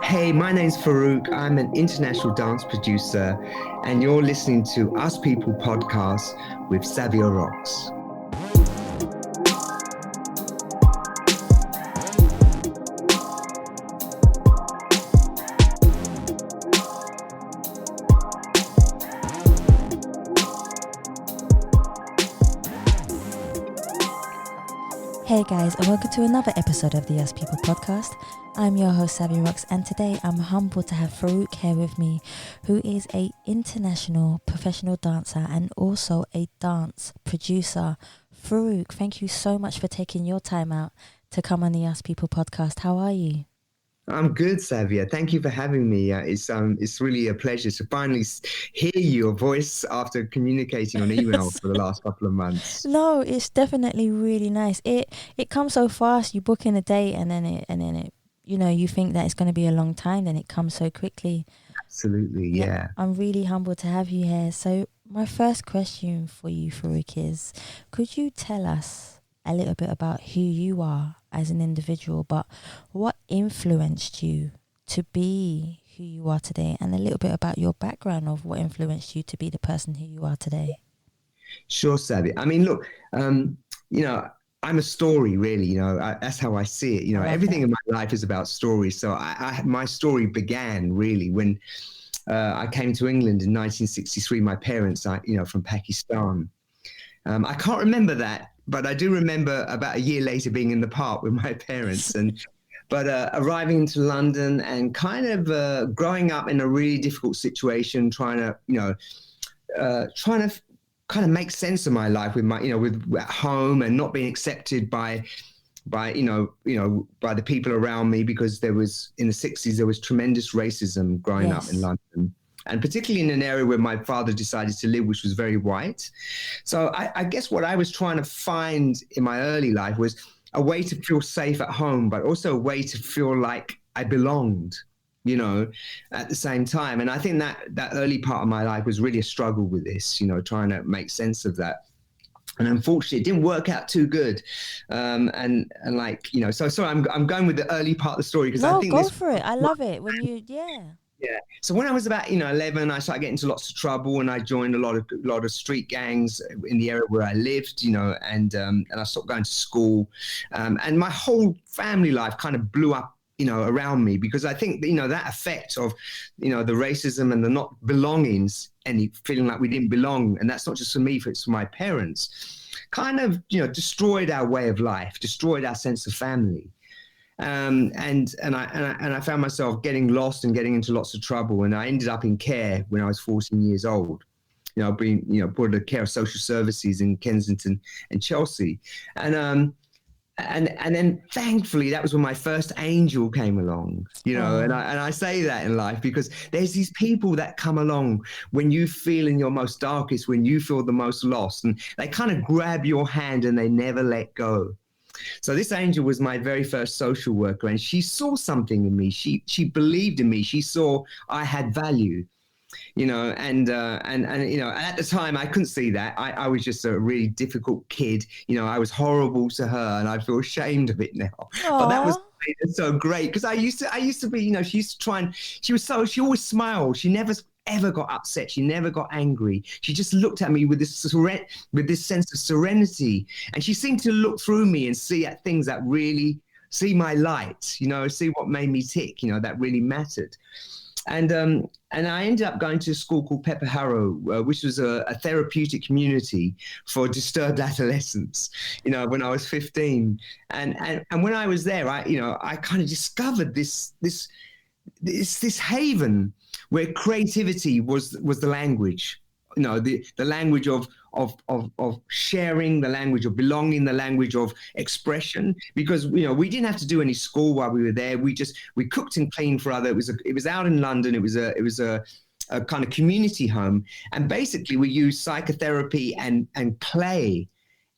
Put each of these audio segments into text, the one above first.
Hey, my name's Farooq. I'm an international dance producer, and you're listening to Us People podcast with Savia Rocks. Hey guys, and welcome to another episode of the Us People podcast. I'm your host Savia Rocks, and today I'm humbled to have Farooq here with me, who is an international professional dancer and also a dance producer. Farooq, thank you so much for taking your time out to come on the Us People podcast. How are you? I'm good, Savia. Thank you for having me. It's really a pleasure to finally hear your voice after communicating on email for the last couple of months. No, it's definitely really nice. It comes so fast. You book in a date, and then it you think that it's going to be a long time, then it comes so quickly. Absolutely, yeah. I'm really humbled to have you here. So my first question for you, Farooq, is could you tell us a little bit about who you are as an individual, but what influenced you to be who you are today, and a little bit about your background of what influenced you to be the person who you are today? Sure, Savia. I mean, look, I'm a story, really. That's how I see it. Everything in my life is about stories. So my story began really when I came to England in 1963. My parents, from Pakistan. I can't remember that, but I do remember about a year later being in the park with my parents, but arriving into London and kind of growing up in a really difficult situation, trying to kind of make sense of my life with with at home, and not being accepted by the people around me, because there was, in the 60s, there was tremendous racism growing up in London. And particularly in an area where my father decided to live, which was very white. So I guess what I was trying to find in my early life was a way to feel safe at home, but also a way to feel like I belonged, at the same time. And I think that early part of my life was really a struggle with this, trying to make sense of that. And unfortunately, it didn't work out too good. So sorry, I'm going with the early part of the story, because I think go for it. I love it when you, Yeah. So when I was about 11, I started getting into lots of trouble, and I joined a lot of street gangs in the area where I lived, and I stopped going to school, and my whole family life kind of blew up, around me, because I think that effect of the racism and the not belongings, and feeling like we didn't belong, and that's not just for me, it's for my parents, kind of destroyed our way of life, destroyed our sense of family. And I found myself getting lost and getting into lots of trouble, and I ended up in care when I was 14 years old. Being brought to care of social services in Kensington and Chelsea, and then thankfully that was when my first angel came along. And I say that in life because there's these people that come along when you feel in your most darkest, when you feel the most lost, and they kind of grab your hand and they never let go. So this angel was my very first social worker, and she saw something in me. She believed in me. She saw I had value, and at the time I couldn't see that. I was just a really difficult kid. I was horrible to her, and I feel ashamed of it now. Aww. But that was so great, because I used to be, she used to try, and she always smiled. She never ever got upset. She never got angry. She just looked at me with this sense of serenity, and she seemed to look through me and see at things that really see my light, see what made me tick, that really mattered. And I ended up going to a school called Pepper Harrow, which was a therapeutic community for disturbed adolescents, when I was 15. And when I was there, I kind of discovered this haven where creativity was the language, the language of sharing, the language of belonging, the language of expression. Because we didn't have to do any school while we were there. We cooked and cleaned for other. It was out in London. It was a kind of community home, and basically we used psychotherapy and play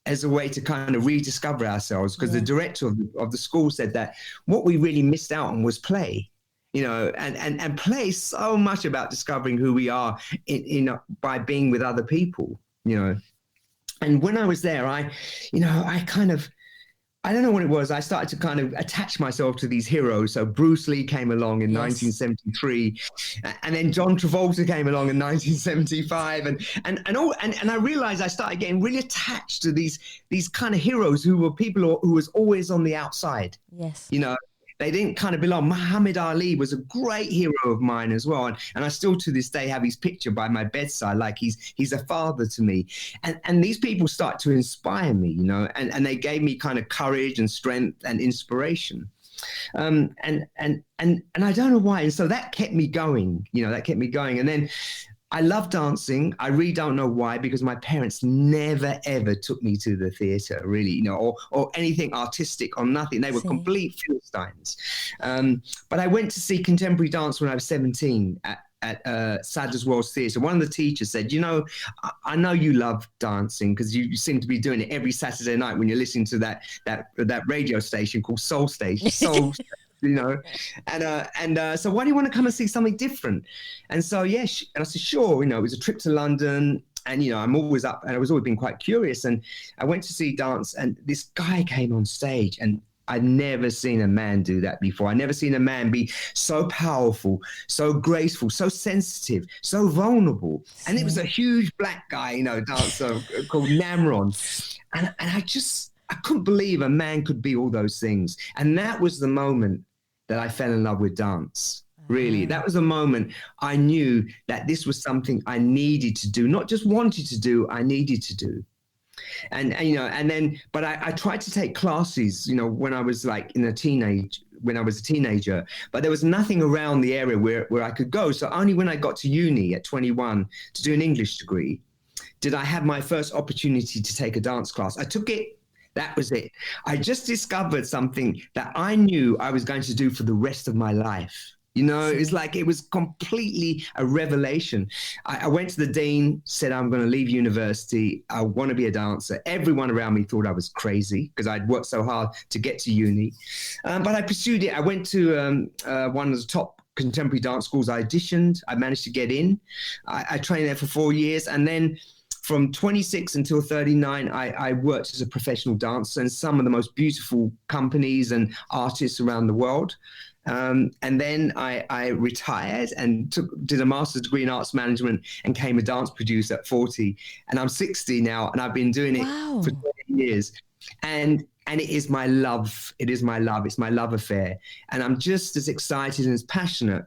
as a way to kind of rediscover ourselves. Because the director of the school said that what we really missed out on was play. And play so much about discovering who we are by being with other people, And when I was there, I kind of I don't know what it was. I started to kind of attach myself to these heroes. So Bruce Lee came along in Yes. 1973, and then John Travolta came along in 1975, and I realized I started getting really attached to these kind of heroes who were people who was always on the outside. Yes. You know, they didn't kind of belong. Muhammad Ali was a great hero of mine as well, and I still to this day have his picture by my bedside, like he's a father to me. And these people start to inspire me, and they gave me kind of courage and strength and inspiration. And I don't know why, and so that kept me going. That kept me going, and then I love dancing. I really don't know why, because my parents never ever took me to the theatre, really, or anything artistic or nothing. They were See. complete Philistines. But I went to see contemporary dance when I was 17 at Sadler's Wells Theatre. One of the teachers said, I know you love dancing because you seem to be doing it every Saturday night when you're listening to that radio station called Soul Station. So why do you want to come and see something different? And so, and I said, sure. It was a trip to London, and I'm always up, and I was always been quite curious. And I went to see dance, and this guy came on stage, and I'd never seen a man do that before. I'd never seen a man be so powerful, so graceful, so sensitive, so vulnerable. And it was a huge black guy, dancer called Namron. And I couldn't believe a man could be all those things. And that was the moment that I fell in love with dance. Really, that was the moment I knew that this was something I needed to do, not just wanted to do, I needed to do. But I tried to take classes, when I was when I was a teenager, but there was nothing around the area where I could go. So only when I got to uni at 21 to do an English degree, did I have my first opportunity to take a dance class. I took it. That was it. I just discovered something that I knew I was going to do for the rest of my life. It's like it was completely a revelation. I went to the dean, said, I'm going to leave university. I want to be a dancer. Everyone around me thought I was crazy because I'd worked so hard to get to uni. But I pursued it. I went to one of the top contemporary dance schools. I auditioned. I managed to get in. I trained there for 4 years. And then from 26 until 39, I worked as a professional dancer in some of the most beautiful companies and artists around the world. And then I retired and did a master's degree in arts management and became a dance producer at 40. And I'm 60 now, and I've been doing it for 20 years. And it is my love. It is my love. It's my love affair. And I'm just as excited and as passionate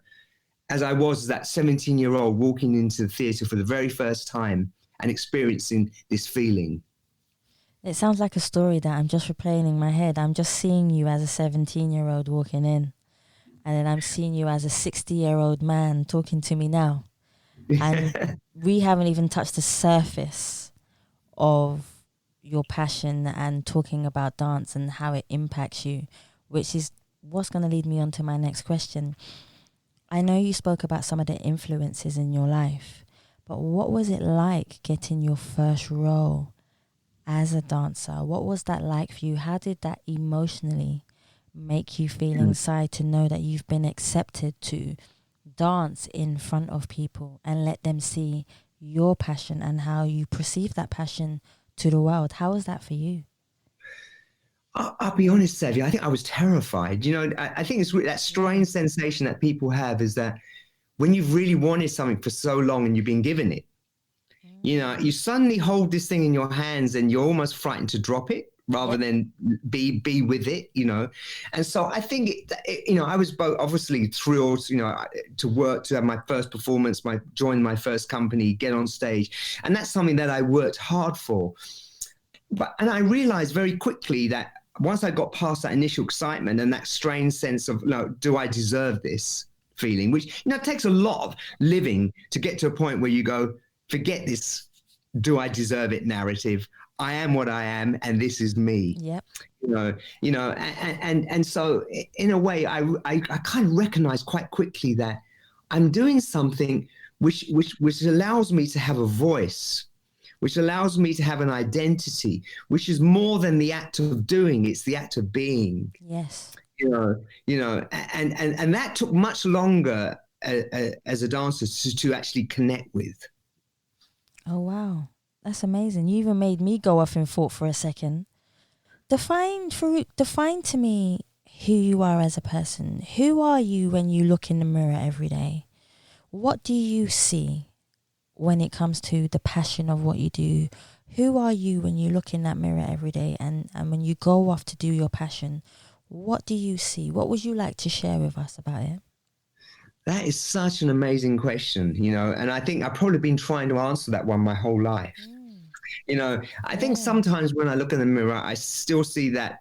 as I was as that 17-year-old walking into the theatre for the very first time and experiencing this feeling. It sounds like a story that I'm just replaying in my head. I'm just seeing you as a 17-year-old walking in. And then I'm seeing you as a 60-year-old man talking to me now. And we haven't even touched the surface of your passion and talking about dance and how it impacts you, which is what's going to lead me on to my next question. I know you spoke about some of the influences in your life, but what was it like getting your first role as a dancer? What was that like for you? How did that emotionally make you feel inside to know that you've been accepted to dance in front of people and let them see your passion and how you perceive that passion to the world? How was that for you? I'll be honest, Savvy, I think I was terrified. I think it's that strange sensation that people have is that when you've really wanted something for so long and you've been given it, you suddenly hold this thing in your hands and you're almost frightened to drop it rather than be with it, And so I think, I was both obviously thrilled, to work, to have my first performance, join my first company, get on stage. And that's something that I worked hard for. And I realized very quickly that once I got past that initial excitement and that strange sense of, do I deserve this feeling, which, it takes a lot of living to get to a point where you go, forget this, do I deserve it narrative. I am what I am, and this is me. Yep. And so in a way, I kind of recognized quite quickly that I'm doing something which allows me to have a voice, which allows me to have an identity, which is more than the act of doing, it's the act of being. Yes. And that took much longer as a dancer to actually connect with. Oh, wow. That's amazing. You even made me go off in thought for a second. define to me who you are as a person. Who are you when you look in the mirror every day? What do you see when it comes to the passion of what you do? Who are you when you look in that mirror every day and when you go off to do your passion? What do you see? What would you like to share with us about it? That is such an amazing question, and I think I've probably been trying to answer that one my whole life. I think sometimes when I look in the mirror, I still see that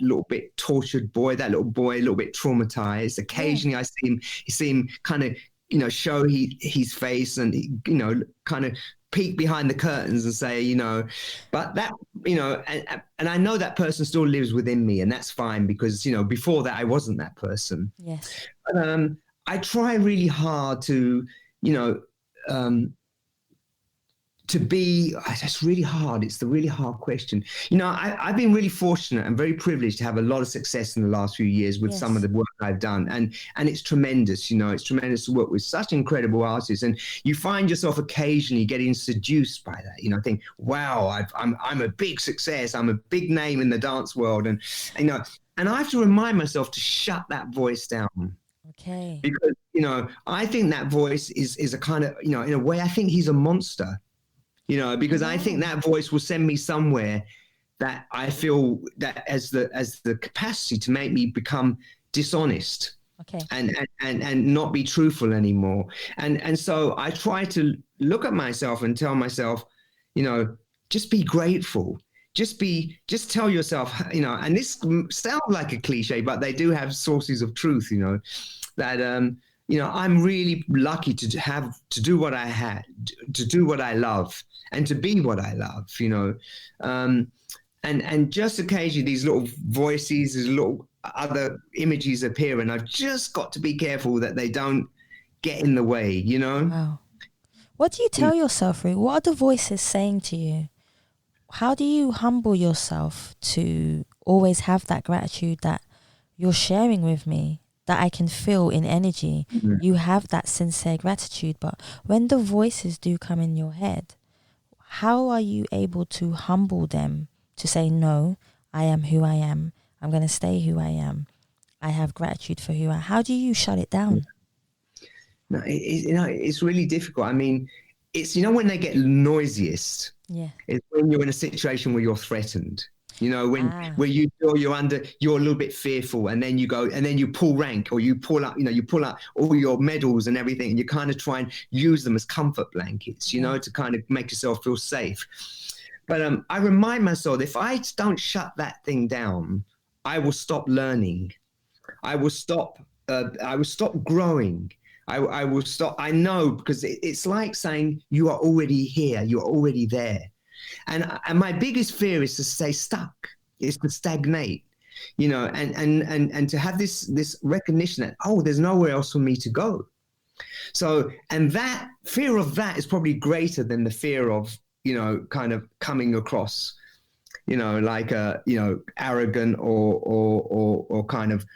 little bit tortured boy, that little boy, a little bit traumatized. Occasionally I see him kind of, show his face and, kind of peek behind the curtains and say, but that, and I know that person still lives within me, and that's fine because, before that I wasn't that person. Yes. But, I try really hard to, to be, that's really hard. It's the really hard question. I've been really fortunate and very privileged to have a lot of success in the last few years with some of the work I've done. And it's tremendous, it's tremendous to work with such incredible artists. And you find yourself occasionally getting seduced by that, think, wow, I'm a big success. I'm a big name in the dance world. And I have to remind myself to shut that voice down. Okay. Because, I think that voice is a kind of, in a way, I think he's a monster. Because I think that voice will send me somewhere that I feel that as the capacity to make me become dishonest, and not be truthful anymore. And so I try to look at myself and tell myself, just be grateful. Just tell yourself, and this sounds like a cliche, but they do have sources of truth, that I'm really lucky to do what I had, to do what I love, and to be what I love, and just occasionally these little voices, these little other images appear, and I've just got to be careful that they don't get in the way, Wow. What do you tell yourself, Farooq? What are the voices saying to you? How do you humble yourself to always have that gratitude that you're sharing with me, that I can feel in energy? Mm-hmm. You have that sincere gratitude, but when the voices do come in your head, how are you able to humble them to say, no, I am who I am. I'm going to stay who I am. I have gratitude for who I am. How do you shut it down? No, it's really difficult. I mean, it's, when they get noisiest, it's when you're in a situation where you're threatened. Where you feel you're a little bit fearful, and then you go and then you pull rank, or you pull up all your medals and everything, and you kind of try and use them as comfort blankets, to kind of make yourself feel safe. But I remind myself, if I don't shut that thing down, I will stop learning. I will stop growing. I will stop. I know, because it's like saying you are already here. You're already there. And my biggest fear is to stay stuck, is to stagnate, and to have this recognition that, there's nowhere else for me to go. So, and that fear of that is probably greater than the fear of, kind of coming across, like arrogant or kind of,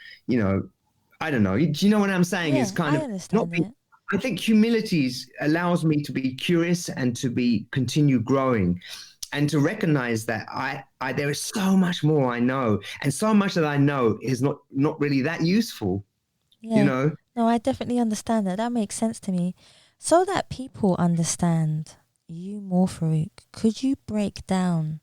I don't know. Do you know what I'm saying? Yeah, is kind I of not being, I think humility allows me to be curious and to continue growing, and to recognize that there is so much more I know, and so much that I know is not really that useful. Yeah. No, I definitely understand that. That makes sense to me. So that people understand you more, Farooq, could you break down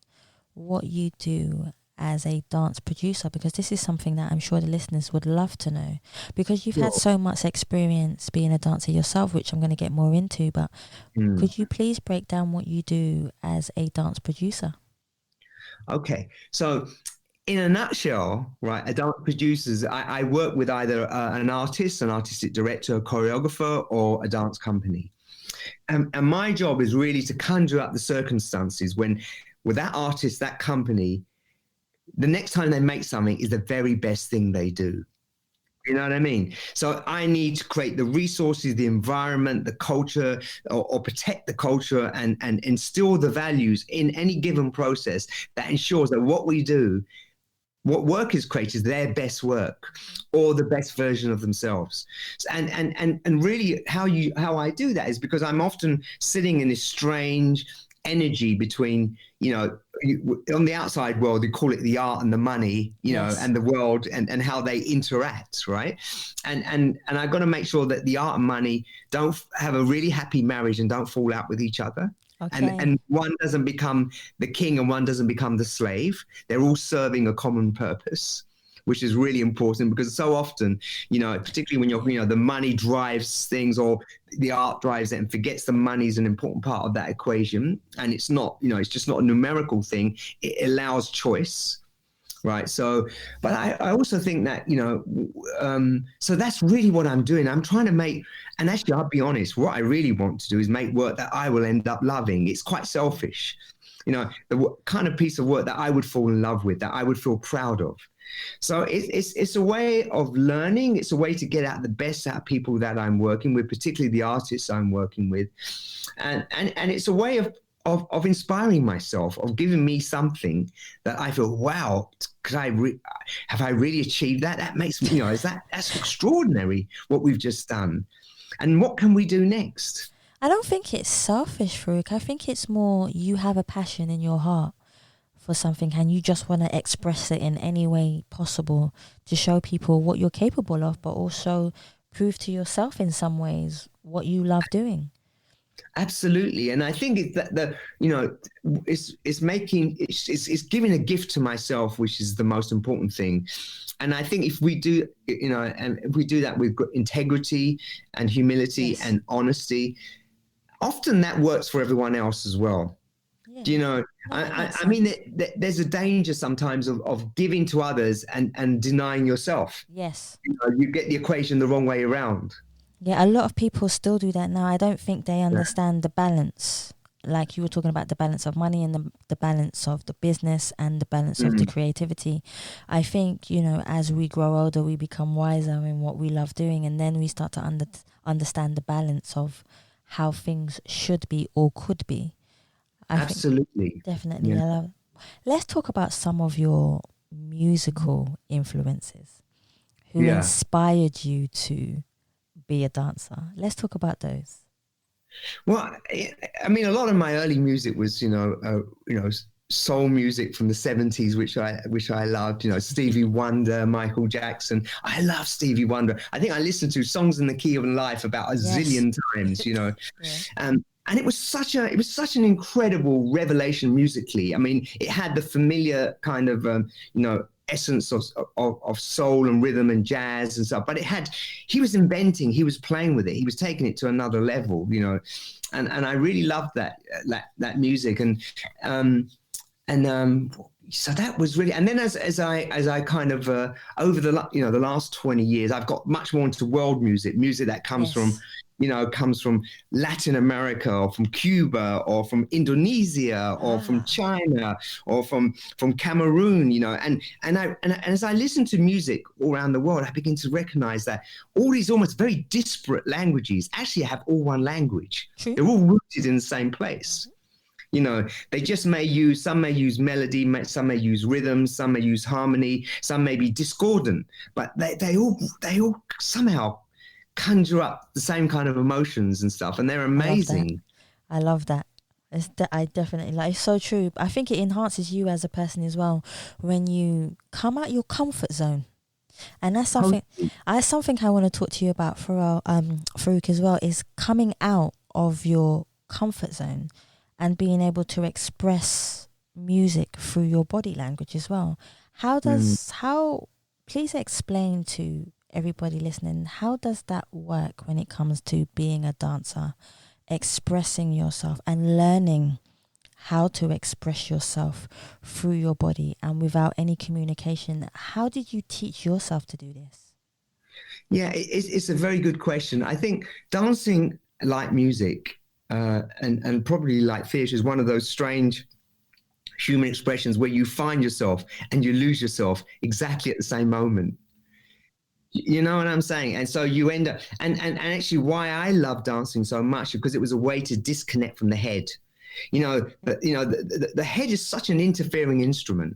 what you do as a dance producer? Because this is something that I'm sure the listeners would love to know, because you've had so much experience being a dancer yourself, which I'm going to get more into, but could you please break down what you do as a dance producer? Okay, so in a nutshell, right, a dance producer, I work with either an artist, an artistic director, a choreographer, or a dance company. And my job is really to conjure up the circumstances when, with that artist, that company, the next time they make something is the very best thing they do. You know what I mean? So I need to create the resources, the environment, the culture, or protect the culture and instill the values in any given process that ensures that what we do, what work is created, is their best work or the best version of themselves. And really how I do that is because I'm often sitting in this strange energy between, on the outside world, they call it the art and the money, and the world and how they interact, right? And I've got to make sure that the art and money don't have a really happy marriage and don't fall out with each other. Okay. And one doesn't become the king and one doesn't become the slave. They're all serving a common purpose, which is really important, because so often, particularly when the money drives things or the art drives it and forgets the money is an important part of that equation. And it's not, it's just not a numerical thing. It allows choice. Right. So, but I also think that, so that's really what I'm doing. I'm trying to make, and actually, I'll be honest, what I really want to do is make work that I will end up loving. It's quite selfish, the kind of piece of work that I would fall in love with, that I would feel proud of. So it's a way of learning. It's a way to get out the best out of people that I'm working with, particularly the artists I'm working with. And it's a way of inspiring myself, of giving me something that I feel, wow, have I really achieved that? That makes me, that's extraordinary what we've just done. And what can we do next? I don't think it's selfish, Farooq. I think it's more you have a passion in your heart for something and you just want to express it in any way possible to show people what you're capable of, but also prove to yourself in some ways what you love doing. Absolutely. And I think it's that it's giving a gift to myself, which is the most important thing. And I think if we do, and if we do that with integrity and humility and honesty, often that works for everyone else as well. Yeah. I mean, there's a danger sometimes of giving to others and denying yourself. Yes. You get the equation the wrong way around. Yeah, a lot of people still do that now. I don't think they understand the balance. Like you were talking about the balance of money and the balance of the business and the balance of the creativity. I think, as we grow older, we become wiser in what we love doing. And then we start to understand the balance of how things should be or could be. Absolutely. Definitely. Yeah. I love it. Let's talk about some of your musical influences who inspired you to be a dancer. Let's talk about those. Well, I mean, a lot of my early music was, soul music from the 70s, which I loved, Stevie Wonder, Michael Jackson. I love Stevie Wonder. I think I listened to Songs in the Key of Life about a zillion times, and it was such an incredible revelation musically. I mean, it had the familiar kind of, essence of soul and rhythm and jazz and stuff, but he was playing with it. He was taking it to another level, and I really loved that music. So that was really, and then as I kind of over the last 20 years, I've got much more into world music that comes from Latin America or from Cuba or from Indonesia or from China or from Cameroon, and as I listen to music all around the world, I begin to recognize that all these almost very disparate languages actually have all one language. True. They're all rooted in the same place. They just some may use melody, some may use rhythm, some may use harmony, some may be discordant, but they all somehow conjure up the same kind of emotions and stuff, and they're amazing. I love that. I definitely like. It's so true. I think it enhances you as a person as well when you come out your comfort zone, and that's something. I want to talk to you about Farooq as well. Is coming out of your comfort zone and being able to express music through your body language as well. Please explain to everybody listening, how does that work when it comes to being a dancer, expressing yourself and learning how to express yourself through your body and without any communication? How did you teach yourself to do this? Yeah, it's a very good question. I think dancing, like music, and probably like theatre, is one of those strange human expressions where you find yourself and you lose yourself exactly at the same moment. You know what I'm saying? And so you end up, and actually why I love dancing so much, because it was a way to disconnect from the head. The head is such an interfering instrument.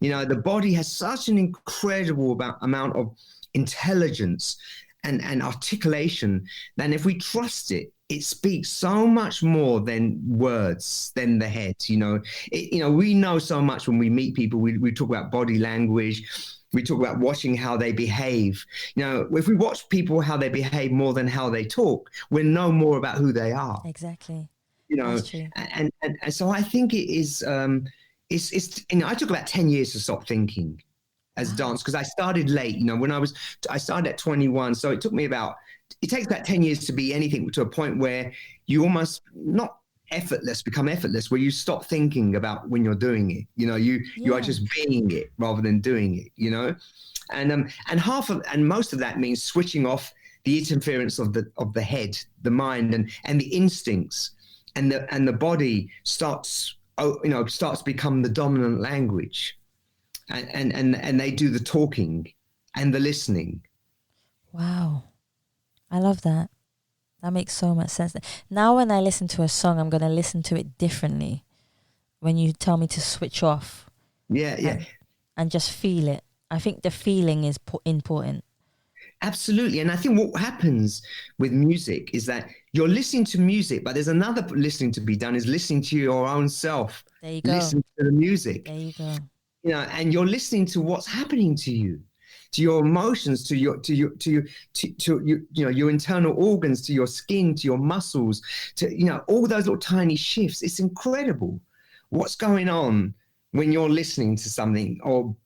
The body has such an incredible amount of intelligence and articulation. Then if we trust it, it speaks so much more than words, than the head. We know so much when we meet people. We talk about body language. We talk about watching how they behave. If we watch people how they behave more than how they talk, we know more about who they are. Exactly. That's true. And so I think it is. It's I took about 10 years to stop thinking as dance, because I started late. I started at 21, so it takes about 10 years to be anything, to a point where you almost not become effortless, where you stop thinking about when you're doing it. You are just being it rather than doing it. And most of that means switching off the interference of the head, the mind, and the instincts, and the body starts to become the dominant language, and they do the talking and the listening. Wow. I love that. That makes so much sense. Now when I listen to a song, I'm going to listen to it differently when you tell me to switch off. Yeah. And just feel it. I think the feeling is important. Absolutely. And I think what happens with music is that you're listening to music, but there's another listening to be done, is listening to your own self. There you go. Listen to the music. There you go. And you're listening to what's happening to you, to your emotions, to your internal organs, to your skin, to your muscles, to all those little tiny shifts. It's incredible what's going on when you're listening to something or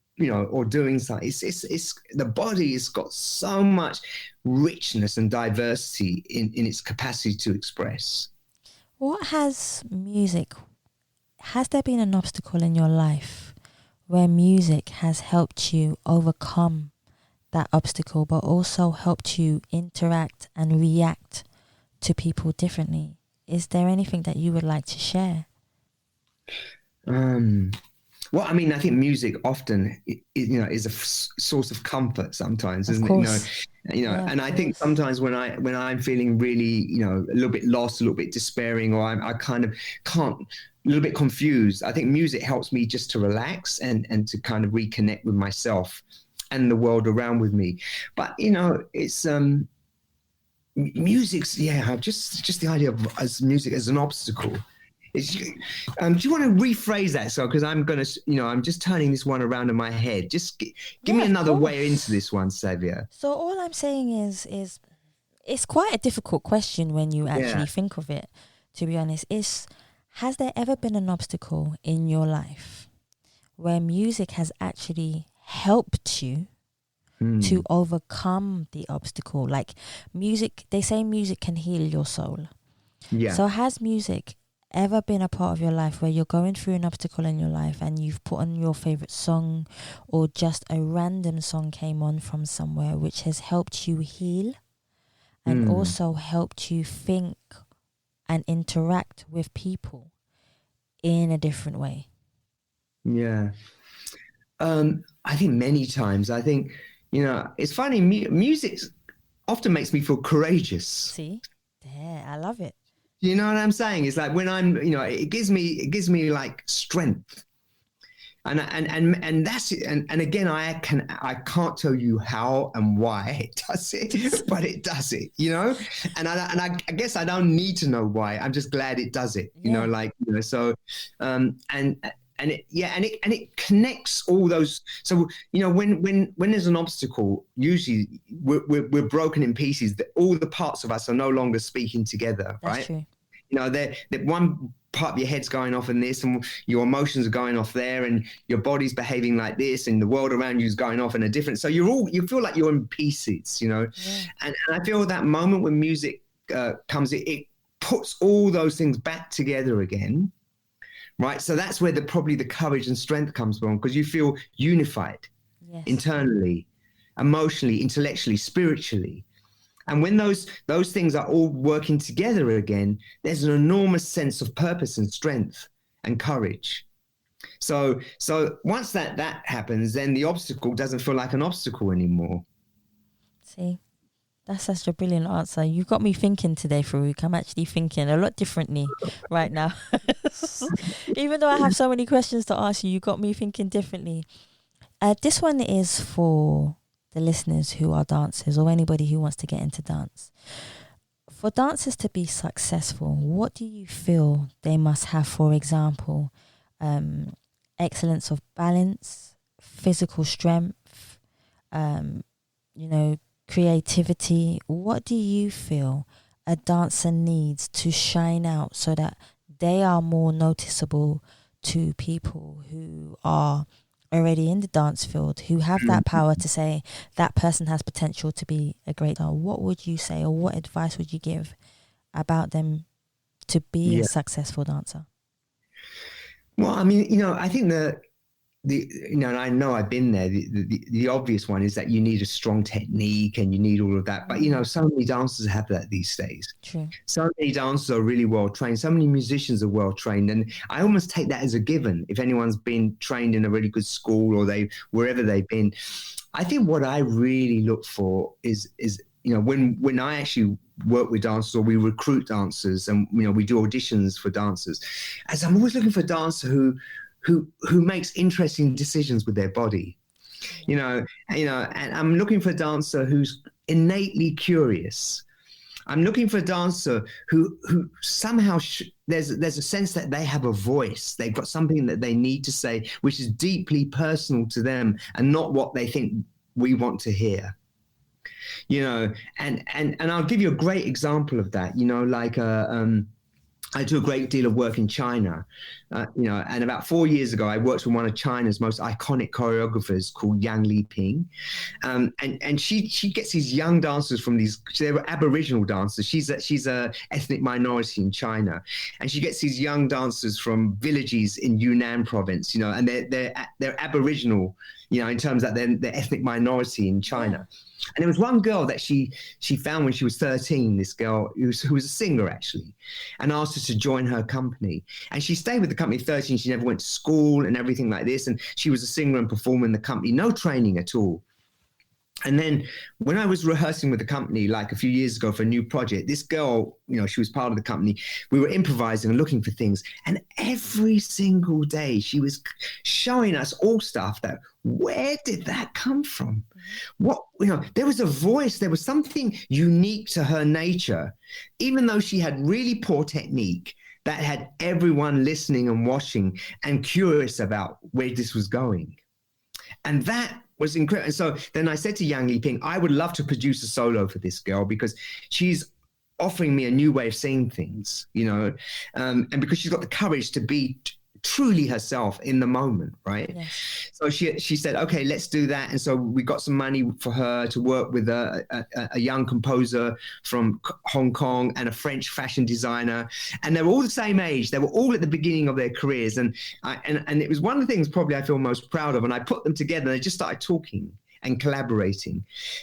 doing something. It's the body has got so much richness and diversity in its capacity to express. Has there been an obstacle in your life where music has helped you overcome that obstacle, but also helped you interact and react to people differently? Is there anything that you would like to share? Well, I mean, I think music often, is a source of comfort sometimes, isn't it? And I think sometimes when I'm feeling really, a little bit lost, a little bit despairing, or I kind of can't, a little bit confused, I think music helps me just to relax and to kind of reconnect with myself and the world around with me. But, it's music's, just the idea of as music as an obstacle. Do you want to rephrase that? So, because I'm going to, I'm just turning this one around in my head. Just give me another way into this one, Savia. So all I'm saying is it's quite a difficult question when you actually think of it, to be honest. Has there ever been an obstacle in your life where music has actually helped you to overcome the obstacle? Like music, they say music can heal your soul. Yeah. So has music ever been a part of your life where you're going through an obstacle in your life and you've put on your favorite song, or just a random song came on from somewhere which has helped you heal and also helped you think and interact with people in a different way? Yeah. I think many times. I think, it's funny, music often makes me feel courageous. See? Yeah, I love it. You know what I'm saying? It's like when I'm, it gives me like strength, and that's it. And again, I can't tell you how and why it does it, but it does it, And I guess I don't need to know why. I'm just glad it does it, So, and it connects all those. So when there's an obstacle, usually we're broken in pieces. All the parts of us are no longer speaking together. That's right? True. That one part of your head's going off in this, and your emotions are going off there, and your body's behaving like this, and the world around you is going off in a different. So you feel like you're in pieces, And I feel that moment when music comes, it puts all those things back together again. Right. So that's where probably the courage and strength comes from, because you feel unified internally, emotionally, intellectually, spiritually. And when those things are all working together again, there's an enormous sense of purpose and strength and courage. So once that happens, then the obstacle doesn't feel like an obstacle anymore. See, that's such a brilliant answer. You've got me thinking today, Farooq. I'm actually thinking a lot differently right now. Even though I have so many questions to ask you, you got me thinking differently. This one is for the listeners who are dancers, or anybody who wants to get into dance. For dancers to be successful, what do you feel they must have? For example, excellence of balance, physical strength, you know, creativity. What do you feel a dancer needs to shine out so that they are more noticeable to people who are already in the dance field, who have that power to say that person has potential to be a great dancer? What would you say, or what advice would you give about them to be a successful dancer? Well, I mean, I think and I know I've been there. The obvious one is that you need a strong technique and you need all of that. But, so many dancers have that these days. True. So many dancers are really well trained. So many musicians are well trained. And I almost take that as a given. If anyone's been trained in a really good school or wherever they've been, I think what I really look for is when I actually work with dancers or we recruit dancers and, we do auditions for dancers, as I'm always looking for a dancer who makes interesting decisions with their body, and I'm looking for a dancer who's innately curious. I'm looking for a dancer who somehow there's a sense that they have a voice. They've got something that they need to say, which is deeply personal to them and not what they think we want to hear. And I'll give you a great example of that. I do a great deal of work in China, and about 4 years ago, I worked with one of China's most iconic choreographers called Yang Liping. And she gets these young dancers from they were Aboriginal dancers. She's a ethnic minority in China. And she gets these young dancers from villages in Yunnan province, and they're Aboriginal, in terms that they're ethnic minority in China. Yeah. And there was one girl that she found when she was 13, this girl who was a singer, actually, and asked her to join her company. And she stayed with the company 13. She never went to school and everything like this. And she was a singer and performer in the company, no training at all. And then when I was rehearsing with the company, like a few years ago for a new project, this girl, she was part of the company. We were improvising and looking for things. And every single day she was showing us all stuff that, where did that come from? What, there was a voice, there was something unique to her nature, even though she had really poor technique, that had everyone listening and watching and curious about where this was going. And that was incredible. And so then I said to Yang Liping, I would love to produce a solo for this girl because she's offering me a new way of seeing things, and because she's got the courage to be truly herself in the moment, right? Yes. So she said, okay, let's do that. And so we got some money for her to work with a young composer from Hong Kong and a French fashion designer. And they were all the same age. They were all at the beginning of their careers. And it was one of the things probably I feel most proud of. And I put them together and they just started talking and collaborating.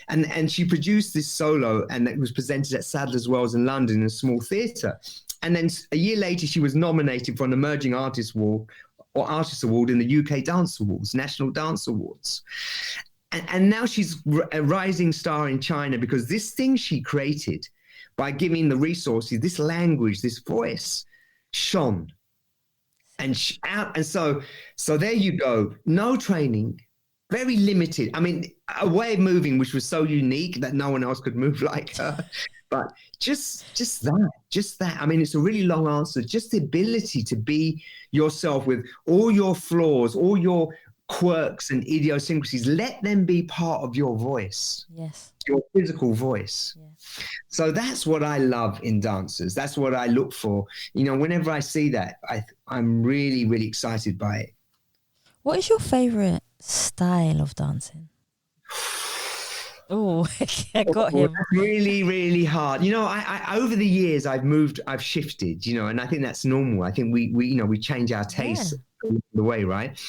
And she produced this solo, and it was presented at Sadler's Wells in London in a small theatre. And then a year later, she was nominated for an Emerging Artist Award in the UK Dance Awards, National Dance Awards. And now she's a rising star in China because this thing she created by giving the resources, this language, this voice, shone. And so there you go. No training, very limited. I mean, a way of moving which was so unique that no one else could move like her. But just that. I mean, it's a really long answer. Just the ability to be yourself with all your flaws, all your quirks and idiosyncrasies. Let them be part of your voice. Yes. Your physical voice. Yes. So that's what I love in dancers. That's what I look for. Whenever I see that, I'm really, really excited by it. What is your favorite style of dancing? Oh, I got him. Really, really hard. I over the years I've shifted, and I think that's normal. I think we change our tastes along the way, right?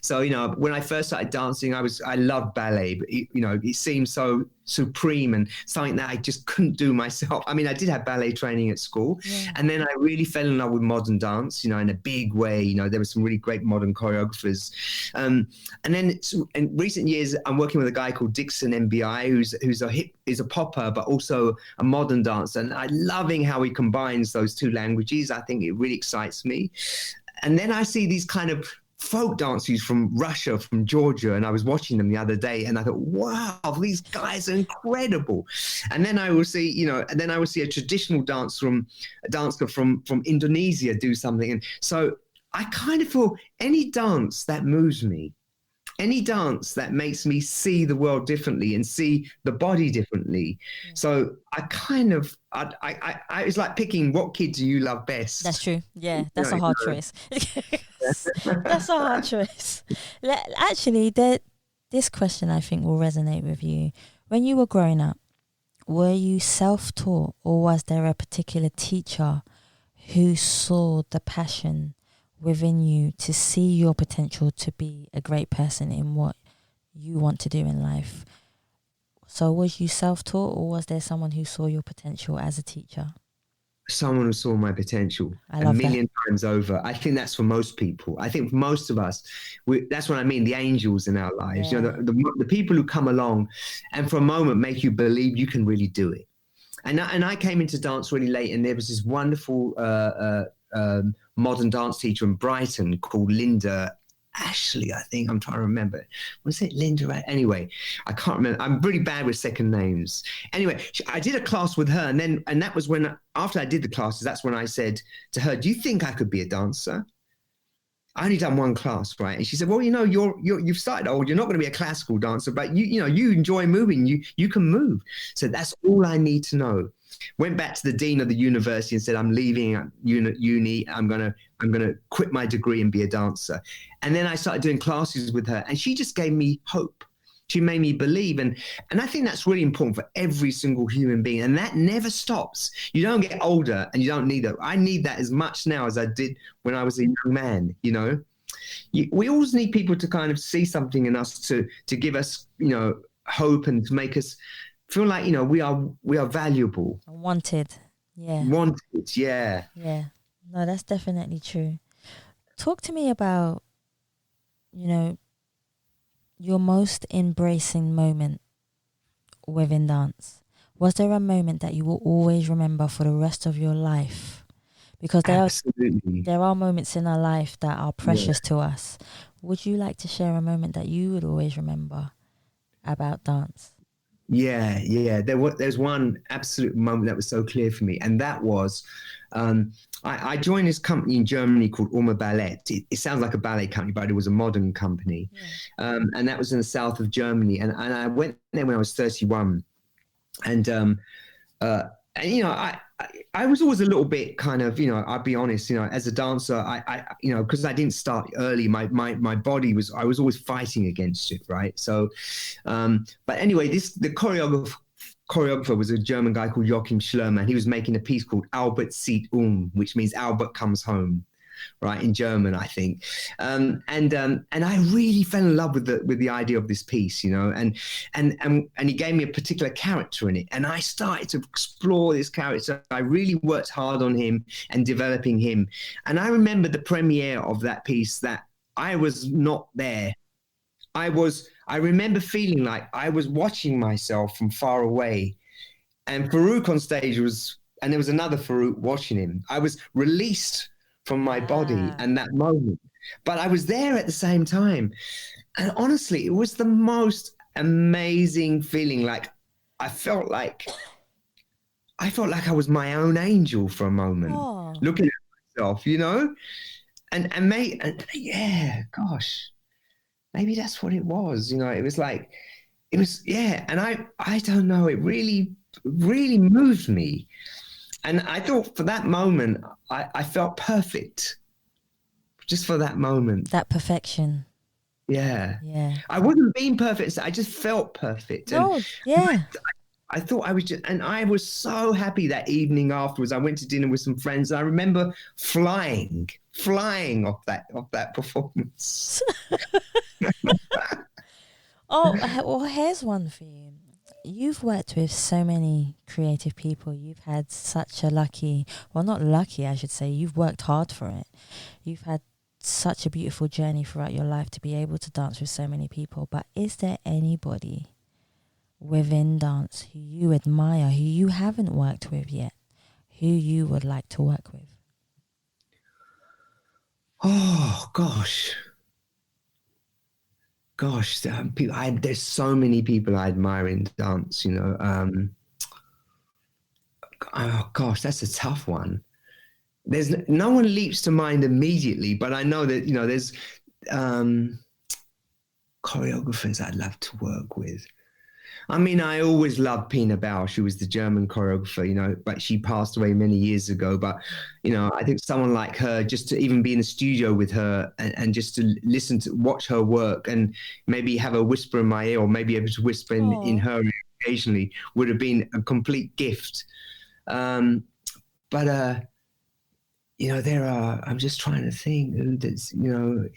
So, when I first started dancing, I loved ballet, but it seemed so supreme and something that I just couldn't do myself. I mean, I did have ballet training at school, and then I really fell in love with modern dance, in a big way. There were some really great modern choreographers. And then in recent years, I'm working with a guy called Dixon MBI, who's a popper, but also a modern dancer. And I'm loving how he combines those two languages. I think it really excites me. And then I see these kind of folk dancers from Russia, from Georgia, and I was watching them the other day, and I thought, wow, these guys are incredible. And then I will see, and then I will see a traditional dancer from Indonesia do something. And so I kind of feel any dance that moves me, any dance that makes me see the world differently and see the body differently. Yeah. So I kind of, it's like picking what kid do you love best. That's true. Yeah, that's a hard choice. That's a hard choice. Actually, this question I think will resonate with you. When you were growing up, were you self-taught, or was there a particular teacher who saw the passion within you to see your potential to be a great person in what you want to do in life? So was you self-taught, or was there someone who saw your potential as a teacher? Someone who saw my potential a million times over. I think that's for most people. I think for most of us, that's what I mean, the angels in our lives. Yeah. The people who come along and for a moment make you believe you can really do it. And I came into dance really late, and there was this wonderful modern dance teacher in Brighton called Linda Ashley, I think. I'm trying to remember. Was it Linda? Anyway, I can't remember. I'm really bad with second names. Anyway, I did a class with her, and that was when, after I did the classes, that's when I said to her, do you think I could be a dancer? I only done one class, right? And she said, well, you've started old. You're not going to be a classical dancer, but you enjoy moving. You can move. So that's all I need to know. Went back to the dean of the university and said, I'm leaving uni. I'm gonna quit my degree and be a dancer. And then I started doing classes with her, and she just gave me hope. She made me believe. And I think that's really important for every single human being. And that never stops. You don't get older and you don't need that. I need that as much now as I did when I was a young man, We always need people to kind of see something in us to give us, hope, and to make us feel like, we are valuable. Wanted. Yeah. Wanted, yeah. Yeah. No, that's definitely true. Talk to me about, your most embracing moment within dance. Was there a moment that you will always remember for the rest of your life? Because there are moments in our life that are precious to us. Would you like to share a moment that you would always remember about dance? Yeah. There's one absolute moment that was so clear for me, and that was I joined this company in Germany called OBE Ballet. It sounds like a ballet company, but it was a modern company, and that was in the south of Germany. And I went there when I was 31, and I was always a little bit kind of, I'll be honest, as a dancer, I because I didn't start early, my body I was always fighting against it, right? So, but anyway, the choreographer was a German guy called Joachim Schlermann. He was making a piece called Albert zieht which means Albert comes home, right, in German, I think. And I really fell in love with the idea of this piece, and he gave me a particular character in it. And I started to explore this character. I really worked hard on him and developing him. And I remember the premiere of that piece that I was not there. I remember feeling like I was watching myself from far away, and Farooq on stage and there was another Farooq watching him. I was released from my body and that moment, but I was there at the same time. And honestly, it was the most amazing feeling. Like I felt like I was my own angel for a moment, looking at myself, and yeah, gosh, maybe that's what it was. It was like, and I don't know, it really, really moved me. And I thought for that moment, I felt perfect. Just for that moment. That perfection. Yeah. I wasn't being perfect. I just felt perfect. No, yeah. I thought I was and I was so happy that evening afterwards. I went to dinner with some friends. And I remember flying off that performance. Well, here's one for you. You've worked with so many creative people. You've had such a not lucky, I should say. You've worked hard for it. You've had such a beautiful journey throughout your life to be able to dance with so many people. But is there anybody within dance who you admire, who you haven't worked with yet, who you would like to work with? Oh, gosh. gosh, people, there's so many people I admire in dance, you know. Oh gosh, that's a tough one. There's no one leaps to mind immediately, but I know that, you know, there's um, choreographers I'd love to work with. I mean, I always loved Pina Bausch. She was the German choreographer, you know, but she passed away many years ago. But, you know, I think someone like her, just to even be in the studio with her and just to listen to, watch her work and maybe have a whisper in my ear or maybe able to whisper in her ear occasionally would have been a complete gift. But you know, I'm just trying to think who that's, you know,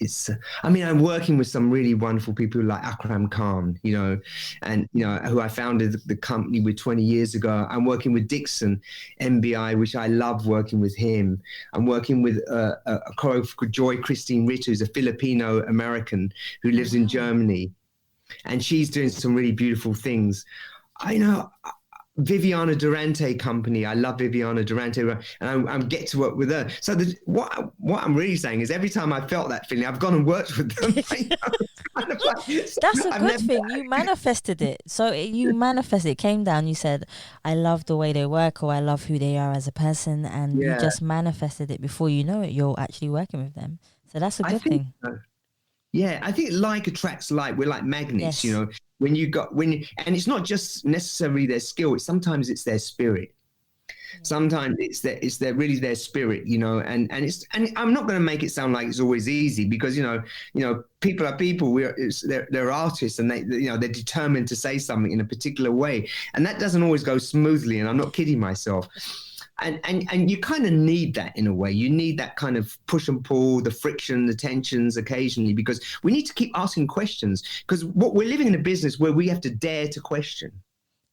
I mean, I'm working with some really wonderful people like Akram Khan, you know, and, you know, who I founded the company with 20 years ago. I'm working with Dixon MBI, which I love working with him. I'm working with a choreographer called Joy Christine Ritter, who's a Filipino American who lives in Germany. And she's doing some really beautiful things. I know Viviana Durante company. I love Viviana Durante, and I get to work with her. So what I'm really saying is, every time I felt that feeling, I've gone and worked with them. That's a good thing. You manifested it. So you manifested. It came down. You said, "I love the way they work," or "I love who they are as a person," and you just manifested it. Before you know it, you're actually working with them. So that's a good thing. Yeah, I think like attracts like. We're like magnets, you know. And it's not just necessarily their skill. Sometimes it's their spirit. Sometimes it's really their spirit, you know. And I'm not going to make it sound like it's always easy, because you know people are people. They're artists, and they're determined to say something in a particular way, and that doesn't always go smoothly. And I'm not kidding myself. And you kind of need that in a way. You need that kind of push and pull, the friction, the tensions occasionally, because we need to keep asking questions, because we're living in a business where we have to dare to question.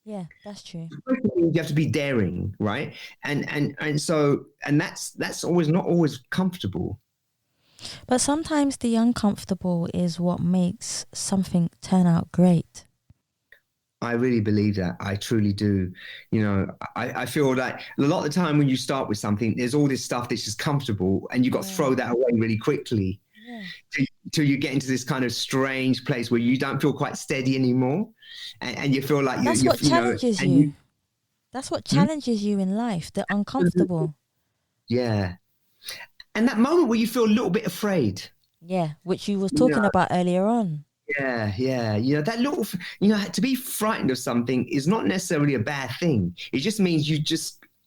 Yeah, that's true. You have to be daring, right? And so that's always not always comfortable. But sometimes the uncomfortable is what makes something turn out great. I really believe that. I truly do. You know, I feel that a lot of the time when you start with something, there's all this stuff that's just comfortable, and you've got to throw that away really quickly till you get into this kind of strange place where you don't feel quite steady anymore, and you feel like that's what challenges you. That's what challenges you in life, the uncomfortable. Yeah. And that moment where you feel a little bit afraid. Yeah, which you was talking about earlier on. Yeah. You know, that little, you know, to be frightened of something is not necessarily a bad thing. It just means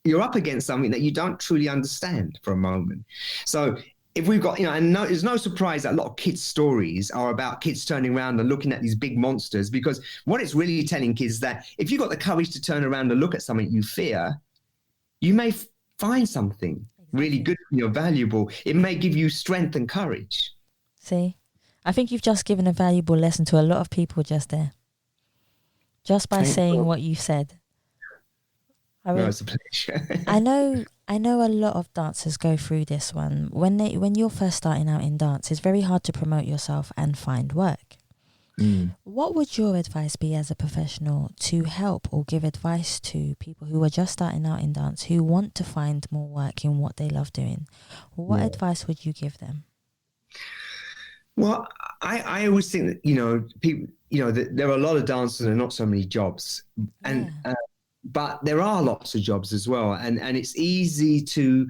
you're up against something that you don't truly understand for a moment. So if we've got, you know, and it's no surprise that a lot of kids' stories are about kids turning around and looking at these big monsters, because what it's really telling kids is that if you've got the courage to turn around and look at something you fear, you may find something really good, you know, valuable. It may give you strength and courage. See? I think you've just given a valuable lesson to a lot of people just there. Just by saying what you said. It's a pleasure. I know a lot of dancers go through this one. When you're first starting out in dance, it's very hard to promote yourself and find work. What would your advice be as a professional to help or give advice to people who are just starting out in dance, who want to find more work in what they love doing? What advice would you give them? Well, I always think that, you know, people, you know, that there are a lot of dancers and not so many jobs, and but there are lots of jobs as well, and it's easy to.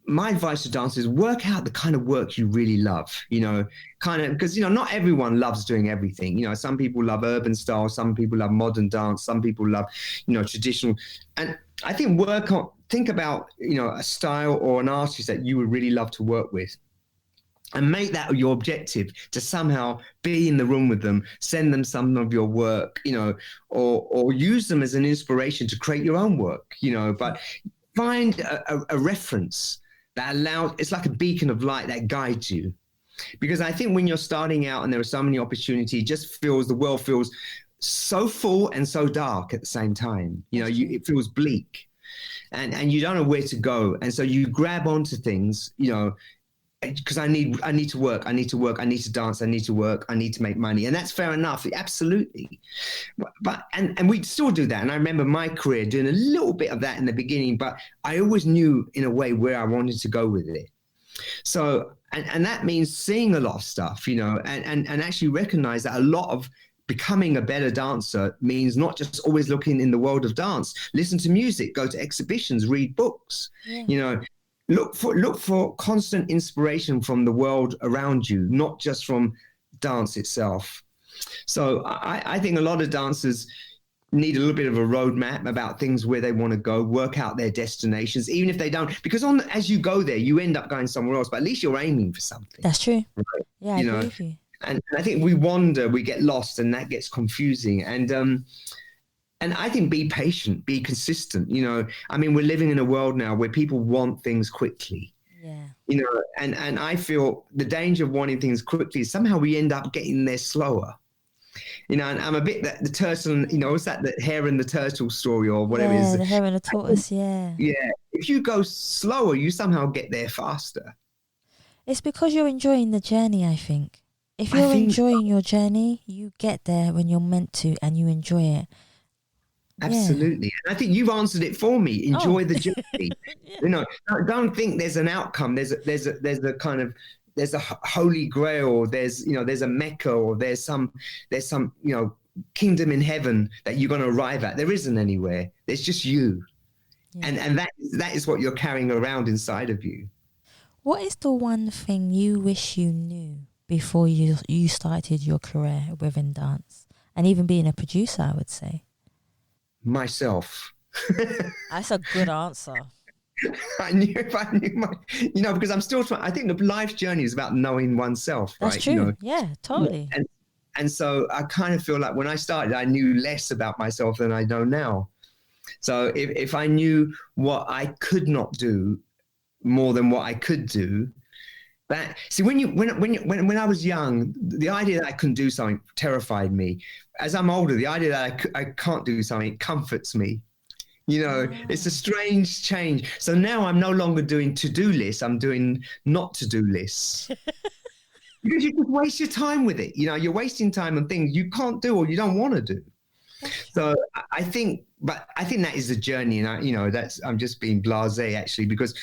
My advice to dancers: work out the kind of work you really love. You know, kind of, because, you know, not everyone loves doing everything. You know, some people love urban style, some people love modern dance, some people love, you know, traditional. And I think think about, you know, a style or an artist that you would really love to work with, and make that your objective, to somehow be in the room with them, send them some of your work, you know, or use them as an inspiration to create your own work, you know. But find a reference that it's like a beacon of light that guides you. Because I think when you're starting out and there are so many opportunities, the world feels so full and so dark at the same time. You know, it feels bleak, and you don't know where to go. And so you grab onto things, you know, because I need to work, I need to dance, I need to work, I need to make money. And that's fair enough, absolutely. But and we still do that. And I remember my career doing a little bit of that in the beginning, but I always knew in a way where I wanted to go with it. So And that means seeing a lot of stuff, and actually recognize that a lot of becoming a better dancer means not just always looking in the world of dance. Listen to music, go to exhibitions, read books, look for constant inspiration from the world around you, not just from dance itself. So I think a lot of dancers need a little bit of a roadmap about things where they want to go, work out their destinations, even if they don't, because as you go there, you end up going somewhere else, but at least you're aiming for something. That's true. Right? Yeah, I agree with you. And I think we wander, we get lost, and that gets confusing. And I think be patient, be consistent. I mean, we're living in a world now where people want things quickly. Yeah. And I feel the danger of wanting things quickly is somehow we end up getting there slower. And I'm a bit the turtle, what's that, the hare and the turtle story or whatever it is? The hare and the tortoise, yeah. Yeah. If you go slower, you somehow get there faster. It's because you're enjoying the journey, I think. If you're enjoying your journey, you get there when you're meant to and you enjoy it. Absolutely. And I think you've answered it for me. Enjoy the journey. Don't think there's an outcome. There's a holy grail, or there's a Mecca, or there's some kingdom in heaven that you're going to arrive at. There isn't anywhere. There's just you. Yeah. And that is what you're carrying around inside of you. What is the one thing you wish you knew before you started your career within dance, and even being a producer, I would say? Myself. That's a good answer. I knew because I'm still trying. I think the life journey is about knowing oneself, right? That's true. Yeah, totally. And so I kind of feel like when I started, I knew less about myself than I know now. So if I knew what I could not do more than what I could do, when I was young, the idea that I couldn't do something terrified me. As I'm older, the idea that I can't do something comforts me. It's a strange change. So now I'm no longer doing to-do lists. I'm doing not to-do lists. Because you just waste your time with it. You're wasting time on things you can't do or you don't want to do. So I think that is the journey. And I'm just being blasé actually, because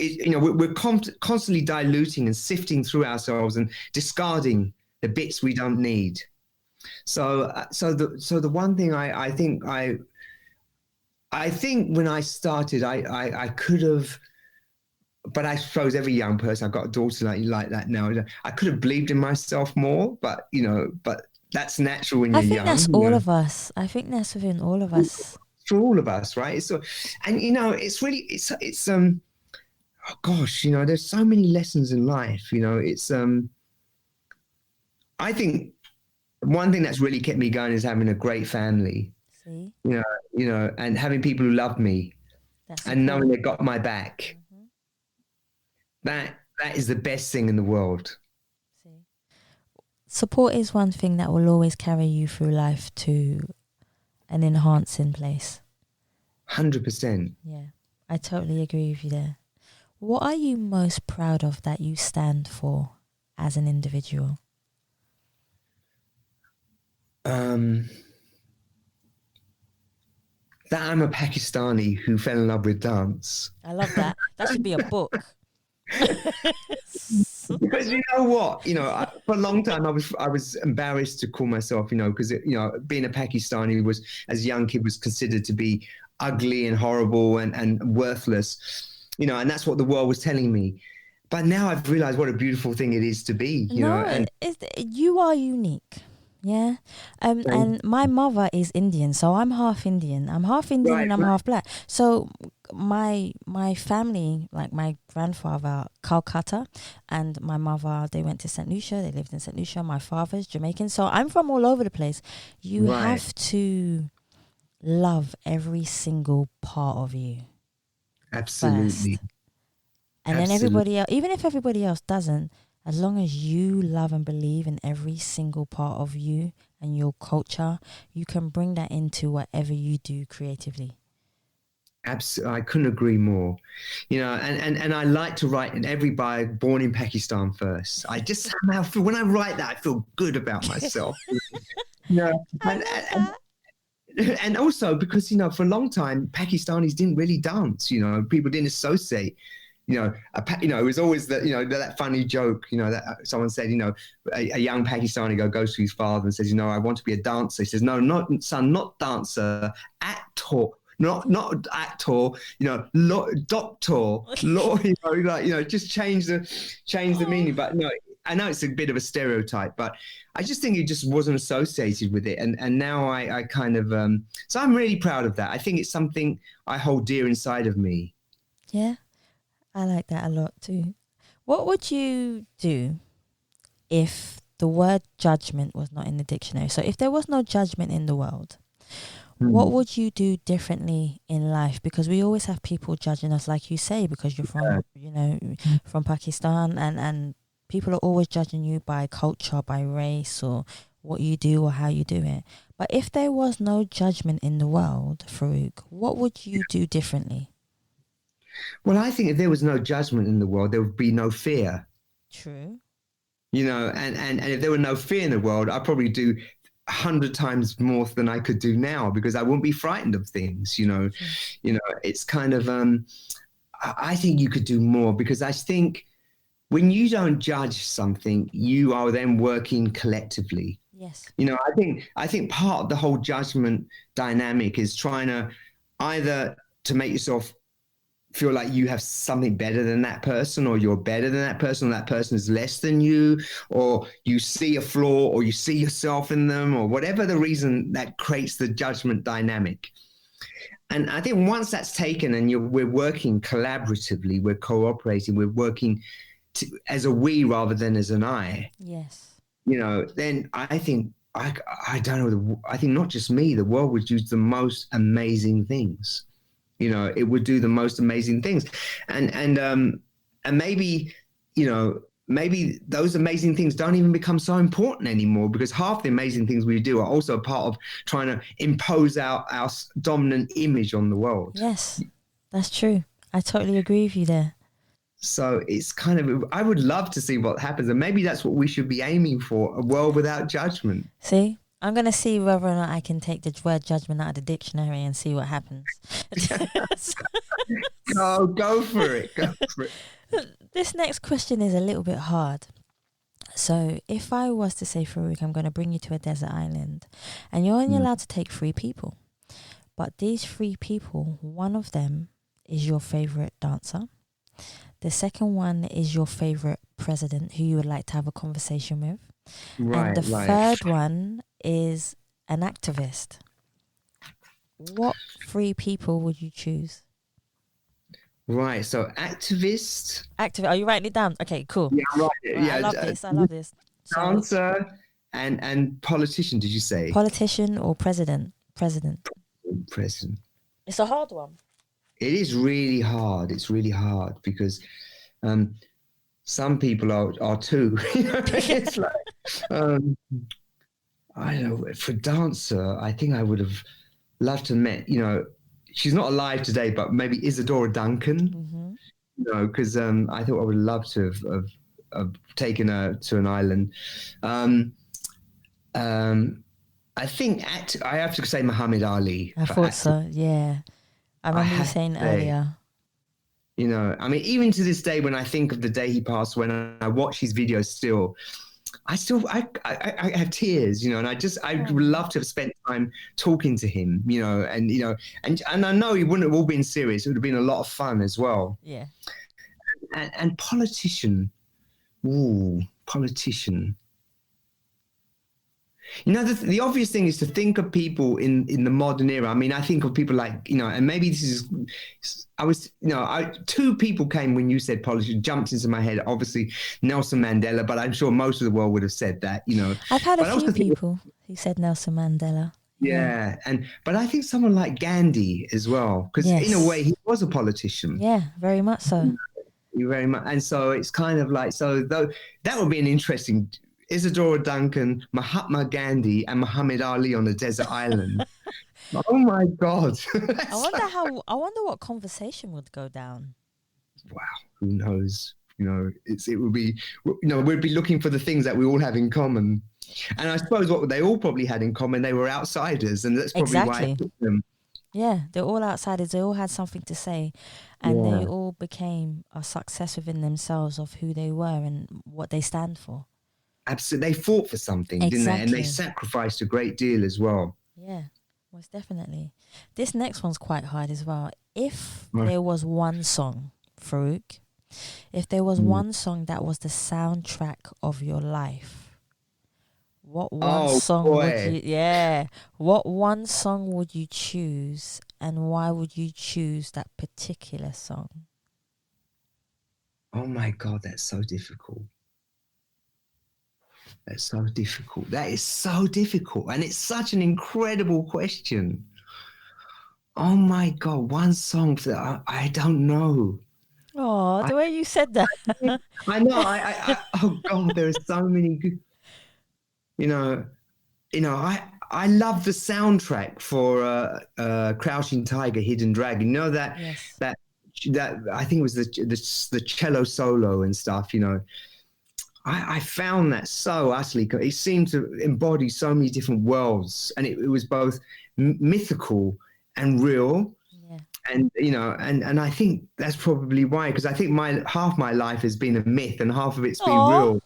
we're constantly diluting and sifting through ourselves and discarding the bits we don't need. So the one thing I think when I started, I could have, but I suppose every young person, I've got a daughter like that now. I could have believed in myself more, but that's natural when you're young. I think that's all of us. I think that's within all of us. For all of us, right? So, and it's really, oh gosh, there's so many lessons in life. I think one thing that's really kept me going is having a great family. See? And having people who love me, and knowing they got my back. Mm-hmm. That is the best thing in the world. See? Support is one thing that will always carry you through life to an enhancing place. 100%. Yeah, I totally agree with you there. What are you most proud of that you stand for as an individual? That I'm a Pakistani who fell in love with dance. I love that. That should be a book. Because you know what, for a long time I was embarrassed to call myself, because being a Pakistani was, as a young kid, was considered to be ugly and horrible and worthless, and that's what the world was telling me. But now I've realized what a beautiful thing it is to be. You are unique. Yeah. And my mother is Indian, so I'm half Indian. I'm half Indian and I'm half black. So my family, like my grandfather, Calcutta, and my mother, they went to St. Lucia. They lived in St. Lucia. My father's Jamaican. So I'm from all over the place. You have to love every single part of you. Absolutely. First. And then everybody else, even if everybody else doesn't, as long as you love and believe in every single part of you and your culture, you can bring that into whatever you do creatively. Absolutely, I couldn't agree more. And I like to write in every bio born in Pakistan first. I just somehow feel, when I write that, I feel good about myself. And also because, for a long time, Pakistanis didn't really dance, people didn't associate it was always that, that funny joke, that someone said, a young Pakistani goes to his father and says, I want to be a dancer. He says, no, not son, not dancer, actor. Not actor, doctor, law, just change the meaning. But no, I know it's a bit of a stereotype, but I just think it just wasn't associated with it. And now I kind of, so I'm really proud of that. I think it's something I hold dear inside of me. Yeah, I like that a lot too. What would you do if the word judgment was not in the dictionary? So if there was no judgment in the world, what would you do differently in life? Because we always have people judging us, like you say, because you're from, from Pakistan, and people are always judging you by culture, by race, or what you do or how you do it. But if there was no judgment in the world, Farooq, what would you do differently? Well, I think if there was no judgment in the world, there would be no fear. True. And if there were no fear in the world, I'd probably do 100 times more than I could do now, because I wouldn't be frightened of things. It's kind of, I think you could do more, because I think when you don't judge something, you are then working collectively. Yes. I think part of the whole judgment dynamic is trying to either to make yourself feel like you have something better than that person, or you're better than that person, or that person is less than you, or you see a flaw, or you see yourself in them, or whatever the reason that creates the judgment dynamic. And I think once that's taken and we're working collaboratively, we're cooperating, we're working as a we rather than as an I. Yes. Then I think, I don't know, I think not just me, the world would do the most amazing things. It would do the most amazing things. And maybe, maybe those amazing things don't even become so important anymore, because half the amazing things we do are also a part of trying to impose our dominant image on the world. Yes, that's true. I totally agree with you there. So it's kind of, I would love to see what happens. And maybe that's what we should be aiming for, a world without judgment. See? I'm going to see whether or not I can take the word judgment out of the dictionary and see what happens. Go for it. Go for it. This next question is a little bit hard. So if I was to say, Farooq, I'm going to bring you to a desert island, and you're only allowed to take 3 people. But these 3 people, one of them is your favorite dancer. The second one is your favorite president who you would like to have a conversation with. Right, and the third one is an activist. What 3 people would you choose? Right, so activist. Are you writing it down? Okay, cool. Yeah, I'm writing it. Yeah, I love this. Dancer and politician, did you say? Politician or president? President. It's a hard one. It is really hard. It's really hard because some people are too. It's like, I don't know. For dancer, I think I would have loved to met. She's not alive today, but maybe Isadora Duncan. Mm-hmm. Because I thought I would love to have taken her to an island. I think I have to say Muhammad Ali. I thought so. Yeah, I remember you saying earlier. Even to this day, when I think of the day he passed, when I watch his videos still, I have tears, and I would love to have spent time talking to him, and I know he wouldn't have all been serious. It would have been a lot of fun as well. Yeah. And politician. The obvious thing is to think of people in the modern era. I mean, I think of people like, and maybe this is, 2 people came when you said politician, jumped into my head. Obviously, Nelson Mandela, but I'm sure most of the world would have said that, I've had a few people who said Nelson Mandela. Yeah. But I think someone like Gandhi as well, because in a way he was a politician. Yeah, very much so. Very much. And so it's kind of like, that would be an interesting, Isadora Duncan, Mahatma Gandhi, and Muhammad Ali on a desert island. Oh my God. I wonder what conversation would go down. Wow. Who knows? It would be, we'd be looking for the things that we all have in common. And I suppose what they all probably had in common, they were outsiders. And that's probably why I took them. Yeah, they're all outsiders. They all had something to say, and they Yeah, all became a success within themselves of who they were and what they stand for. absolutely. They fought for something, didn't they? And they Exactly. sacrificed a great deal as well. Yeah, most definitely. This next one's quite hard as well. If Right. there was one song, Farouk, if there was Mm. one song that was the soundtrack of your life, what one Oh song would boy. you, yeah, what one song would you choose and why would you choose that particular song? Oh my God, that's so difficult. That's so difficult. That is so difficult. And it's such an incredible question. Oh my God, one song that I don't know. Oh, I, the way you said that. I know. Oh God, there are so many good, you know, I love the soundtrack for Crouching Tiger, Hidden Dragon. You know Yes. that that I think it was the cello solo and stuff. I found that so utterly. It seemed to embody so many different worlds, and it was both mythical and real. Yeah. And and I think that's probably why, because I think my half my life has been a myth and half of it's been Oh, real.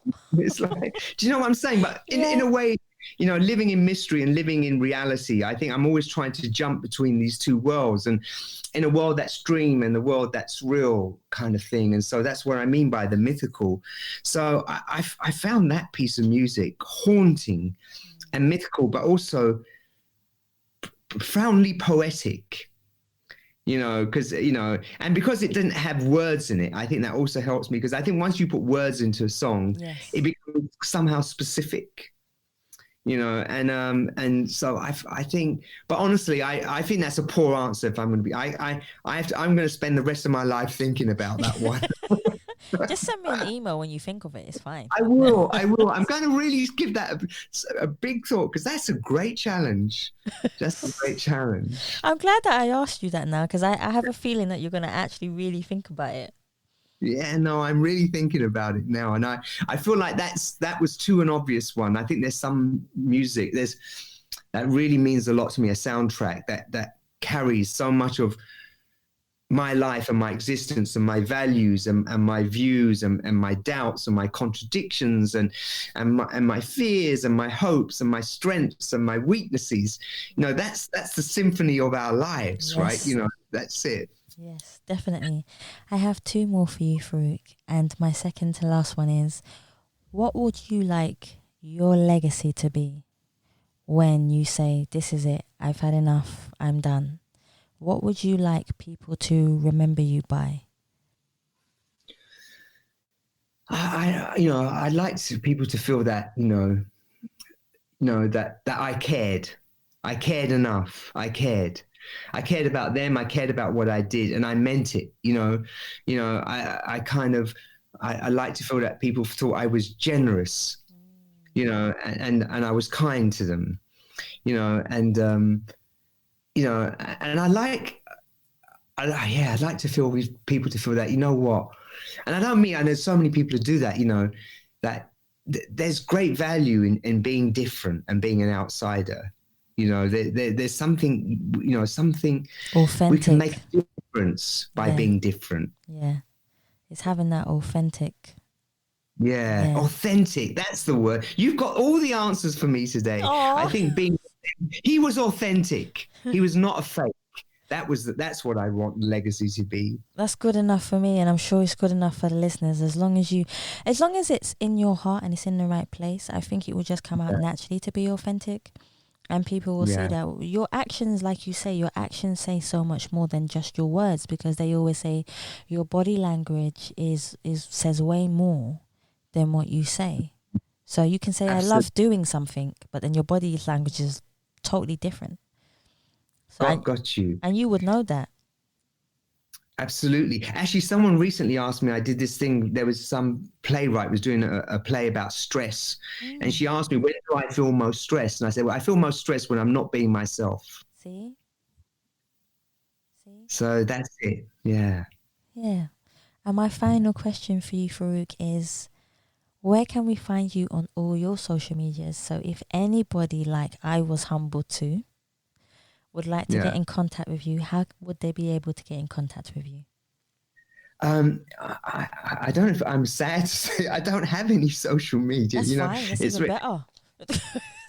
It's like, do you know what I'm saying? But in yeah. a way, living in mystery and living in reality, I think I'm always trying to jump between these two worlds, and in a world that's dream and the world that's real kind of thing. And so that's what I mean by the mythical. So I found that piece of music haunting and mythical, but also profoundly poetic. Because and because it didn't have words in it, I think that also helps me, because I think once you put words into a song, Yes. it becomes somehow specific. And so I think, but honestly, I think that's a poor answer. If I'm going to be, I'm going to spend the rest of my life thinking about that one. Just send me an email when you think of it. It's fine. I will. I'm going to really give that a big thought, because that's a great challenge. That's a great challenge. I'm glad that I asked you that now because I have a feeling that you're going to actually really think about it. Yeah, no, I'm really thinking about it now, and I feel like that was too an obvious one. I think there's some music that really means a lot to me, a soundtrack that carries so much of my life and my existence and my values and my views and my doubts and my contradictions and my fears and my hopes and my strengths and my weaknesses. That's the symphony of our lives, right? Yes. That's it. Yes, definitely. I have two more for you, Farouk. And my second to last one is, what would you like your legacy to be when you say, this is it, I've had enough, I'm done? What would you like people to remember you by? I'd like people to feel that, that I cared enough. I cared about them. I cared about what I did, and I meant it. I kind of, I like to feel that people thought I was generous, and I was kind to them, and I'd like to feel people to feel that, and I don't mean, and there's so many people who do that, that there's great value in being different and being an outsider. There's something, something Authentic. we can make a difference by Yeah. being different. Yeah. It's having that authentic. Yeah, authentic. That's the word. You've got all the answers for me today. Aww. I think he was authentic. He was not a fake. That's what I want legacy to be. That's good enough for me, and I'm sure it's good enough for the listeners. As long as it's in your heart and it's in the right place, I think it will just come out naturally to be authentic, and people will see that your actions, like you say, your actions say so much more than just your words, because they always say your body language says way more than what you say. So you can say, Absolutely. I love doing something, but then your body language is totally different. So Got you. And you would know that. Absolutely. Actually, someone recently asked me, I did this thing, there was some playwright was doing a play about stress. And she asked me, when do I feel most stressed? And I said, well, I feel most stressed when I'm not being myself. See? So that's it. Yeah. Yeah. And my final question for you, Farouk, is where can we find you on all your social medias? So if anybody, like I was humbled to, would like to get in contact with you, how would they be able to get in contact with you? I don't know if I'm sad to say I don't have any social media. That's fine. That's even better.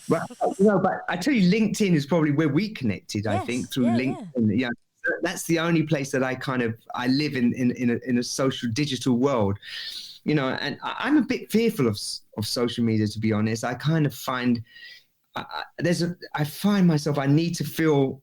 But but I tell you, LinkedIn is probably where we connected. I think through LinkedIn. Yeah, that's the only place that I live in a social digital world. And I'm a bit fearful of social media, to be honest. I kind of find I find myself, I need to feel,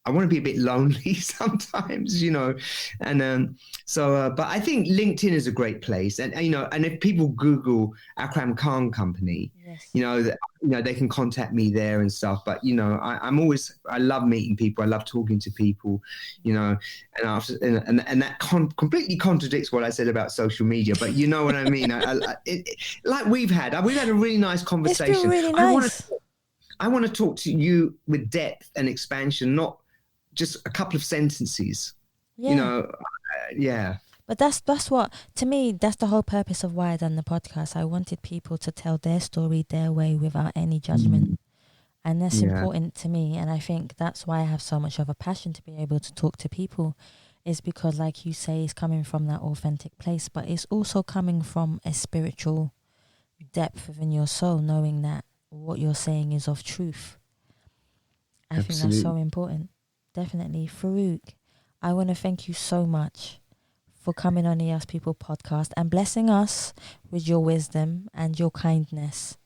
I want to be a bit lonely sometimes, and but I think LinkedIn is a great place, and and if people Google Akram Khan Company, they can contact me there and stuff. But I love meeting people, I love talking to people, and that completely contradicts what I said about social media. But you know what I mean? Like we've had a really nice conversation. It's been really nice. I want to talk to you with depth and expansion, not just a couple of sentences. But that's what, to me, that's the whole purpose of why I done the podcast. I wanted people to tell their story their way without any judgment. And that's important to me. And I think that's why I have so much of a passion to be able to talk to people, is because, like you say, it's coming from that authentic place, but it's also coming from a spiritual depth within your soul, knowing that what you're saying is of truth. I think that's so important. Definitely. Farooq, I want to thank you so much for coming on the Ask People podcast and blessing us with your wisdom and your kindness.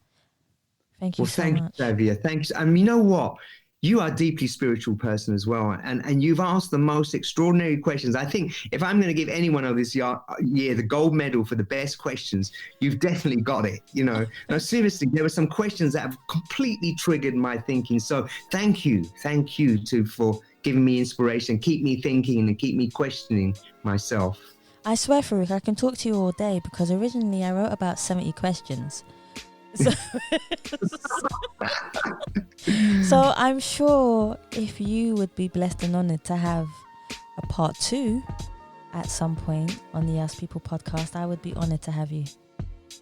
Thank you so much. Thank you, Xavier. Thanks. You know what? You are a deeply spiritual person as well. And you've asked the most extraordinary questions. I think if I'm going to give anyone of this year the gold medal for the best questions, you've definitely got it. No, seriously, there were some questions that have completely triggered my thinking. So thank you for giving me inspiration, keep me thinking and keep me questioning myself. I swear, Farooq, I can talk to you all day, because originally I wrote about 70 questions. So I'm sure if you would be blessed and honoured to have a part 2 at some point on the Ask People podcast, I would be honoured to have you.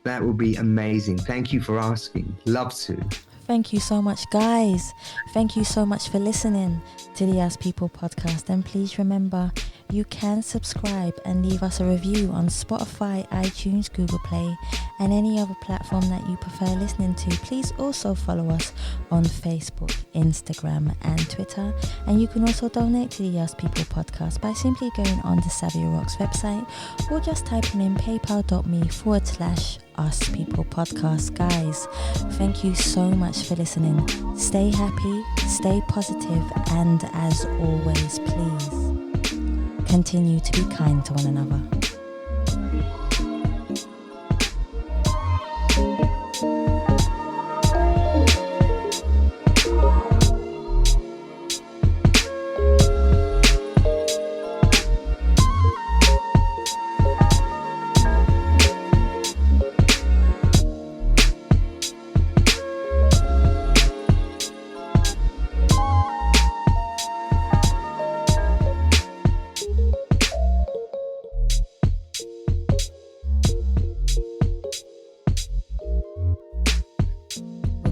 That would be amazing. Thank you for asking. Love to. Thank you so much, guys. Thank you so much for listening to the Ask People podcast. And please remember, you can subscribe and leave us a review on Spotify, iTunes, Google Play, and any other platform that you prefer listening to. Please also follow us on Facebook, Instagram, and Twitter. And you can also donate to the Ask People podcast by simply going on the Savvy Rocks website or just typing in paypal.me/Ask People podcast. Guys, thank you so much for listening. Stay happy, stay positive, and as always, please continue to be kind to one another.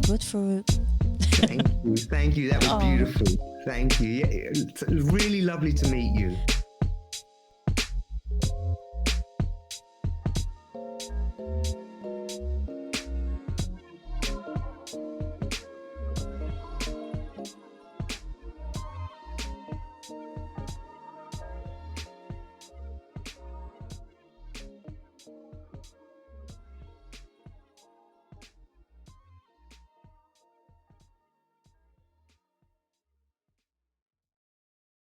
Good, Farooq. Thank you. That was beautiful. Thank you. Yeah, it's really lovely to meet you.